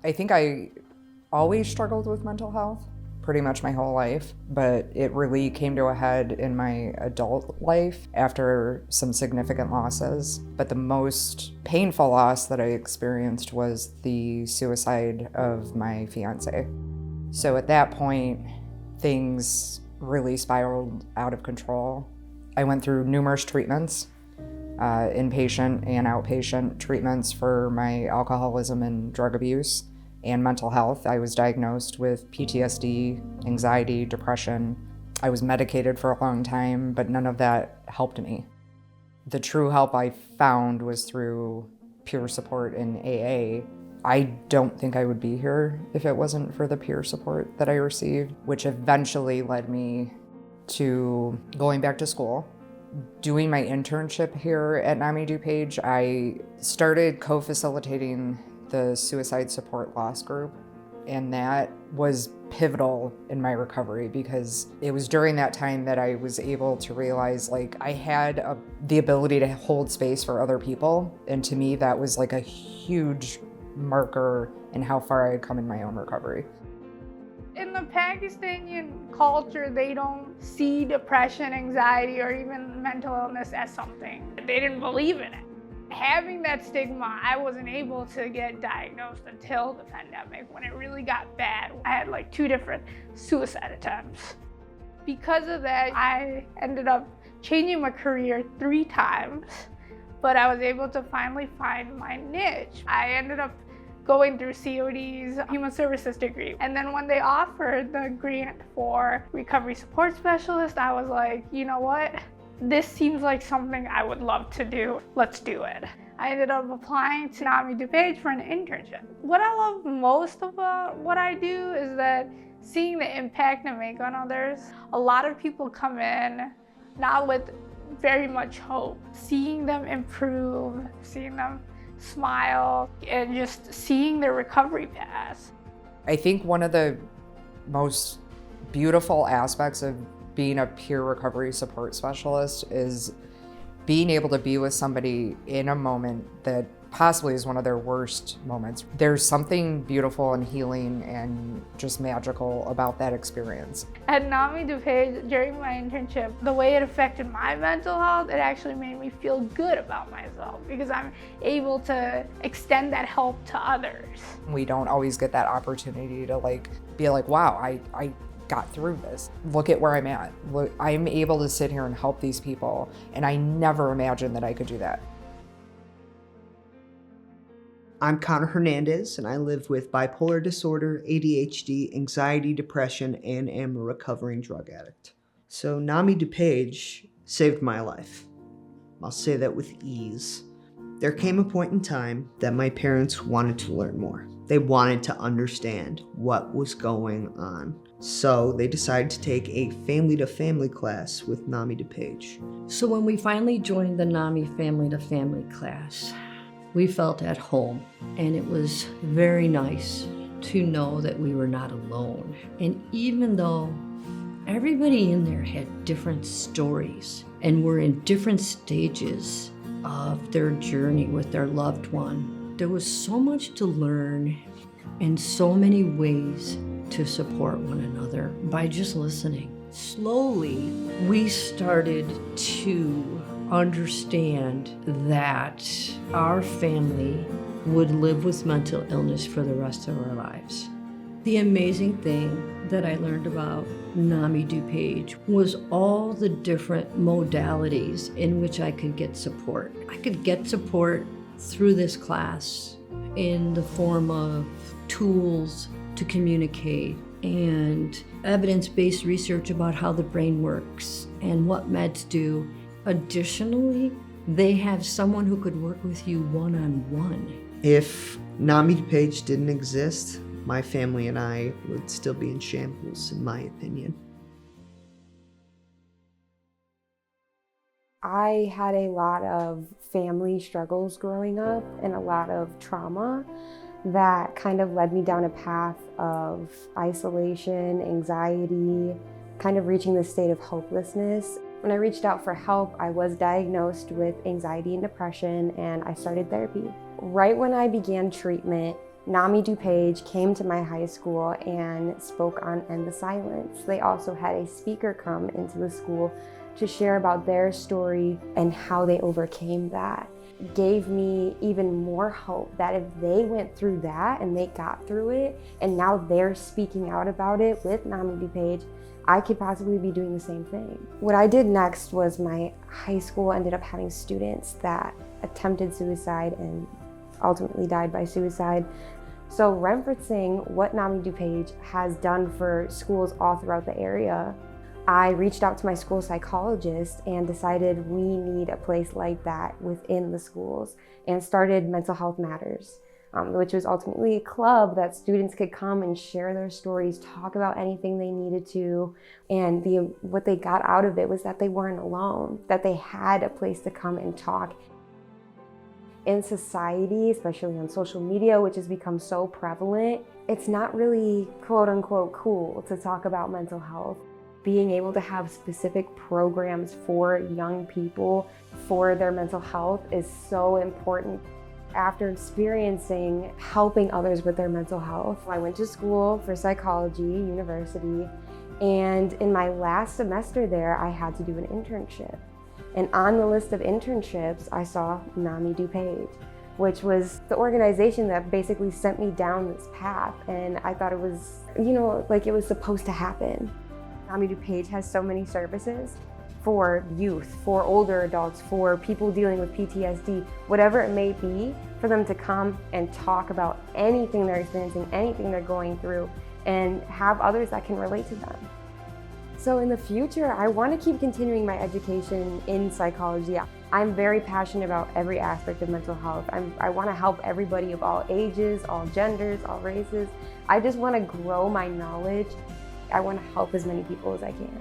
I think I always struggled with mental health, pretty much my whole life, but it really came to a head in my adult life after some significant losses. But the most painful loss that I experienced was the suicide of my fiance. So at that point, things really spiraled out of control. I went through numerous treatments, inpatient and outpatient treatments for my alcoholism and drug abuse and mental health. I was diagnosed with PTSD, anxiety, depression. I was medicated for a long time, but none of that helped me. The true help I found was through peer support in AA. I don't think I would be here if it wasn't for the peer support that I received, which eventually led me to going back to school, doing my internship here at NAMI DuPage. I started co-facilitating the suicide support loss group, and that was pivotal in my recovery because it was during that time that I was able to realize like I had the ability to hold space for other people, and to me that was like a huge marker in how far I had come in my own recovery. In the Pakistani culture, they don't see depression, anxiety, or even mental illness as something. They didn't believe in it. Having that stigma, I wasn't able to get diagnosed until the pandemic when it really got bad. I had like 2 different suicide attempts. Because of that, I ended up changing my career 3 times, but I was able to finally find my niche. I ended up going through COD's Human Services degree. And then when they offered the grant for recovery support specialist, I was like, you know what? This seems like something I would love to do. Let's do it. I ended up applying to NAMI DuPage for an internship. What I love most about what I do is that seeing the impact I make on others. A lot of people come in not with very much hope. Seeing them improve, seeing them smile, and just seeing their recovery path. I think one of the most beautiful aspects of being a peer recovery support specialist is being able to be with somebody in a moment that possibly is one of their worst moments. There's something beautiful and healing and just magical about that experience. At NAMI DuPage, during my internship, the way it affected my mental health, it actually made me feel good about myself because I'm able to extend that help to others. We don't always get that opportunity to be like, wow, I got through this. Look at where I'm at. Look, I'm able to sit here and help these people, and I never imagined that I could do that. I'm Connor Hernandez, and I live with bipolar disorder, ADHD, anxiety, depression, and am a recovering drug addict. So NAMI DuPage saved my life. I'll say that with ease. There came a point in time that my parents wanted to learn more. They wanted to understand what was going on. So they decided to take a family-to-family class with NAMI DuPage. So when we finally joined the NAMI family-to-family class, we felt at home, and it was very nice to know that we were not alone. And even though everybody in there had different stories and were in different stages of their journey with their loved one, there was so much to learn and so many ways to support one another by just listening. Slowly, we started to understand that our family would live with mental illness for the rest of our lives. The amazing thing that I learned about NAMI DuPage was all the different modalities in which I could get support. I could get support through this class in the form of tools to communicate and evidence-based research about how the brain works and what meds do. Additionally, they have someone who could work with you one-on-one. If NAMI DuPage didn't exist, my family and I would still be in shambles, in my opinion. I had a lot of family struggles growing up and a lot of trauma that kind of led me down a path of isolation, anxiety, kind of reaching this state of hopelessness. When I reached out for help, I was diagnosed with anxiety and depression, and I started therapy. Right when I began treatment, NAMI DuPage came to my high school and spoke on End the Silence. They also had a speaker come into the school to share about their story and how they overcame that. It gave me even more hope that if they went through that and they got through it, and now they're speaking out about it with NAMI DuPage, I could possibly be doing the same thing. What I did next was my high school ended up having students that attempted suicide and ultimately died by suicide. So referencing what NAMI DuPage has done for schools all throughout the area, I reached out to my school psychologist and decided we need a place like that within the schools, and started Mental Health Matters, which was ultimately a club that students could come and share their stories, talk about anything they needed to. And what they got out of it was that they weren't alone, that they had a place to come and talk. In society, especially on social media, which has become so prevalent, it's not really quote unquote cool to talk about mental health. Being able to have specific programs for young people for their mental health is so important. After experiencing helping others with their mental health, I went to school for psychology, university, and in my last semester there, I had to do an internship. And on the list of internships, I saw NAMI DuPage, which was the organization that basically sent me down this path. And I thought it was, like it was supposed to happen. NAMI DuPage has so many services for youth, for older adults, for people dealing with PTSD, whatever it may be, for them to come and talk about anything they're experiencing, anything they're going through, and have others that can relate to them. So in the future, I want to keep continuing my education in psychology. I'm very passionate about every aspect of mental health. I want to help everybody of all ages, all genders, all races. I just want to grow my knowledge. I want to help as many people as I can.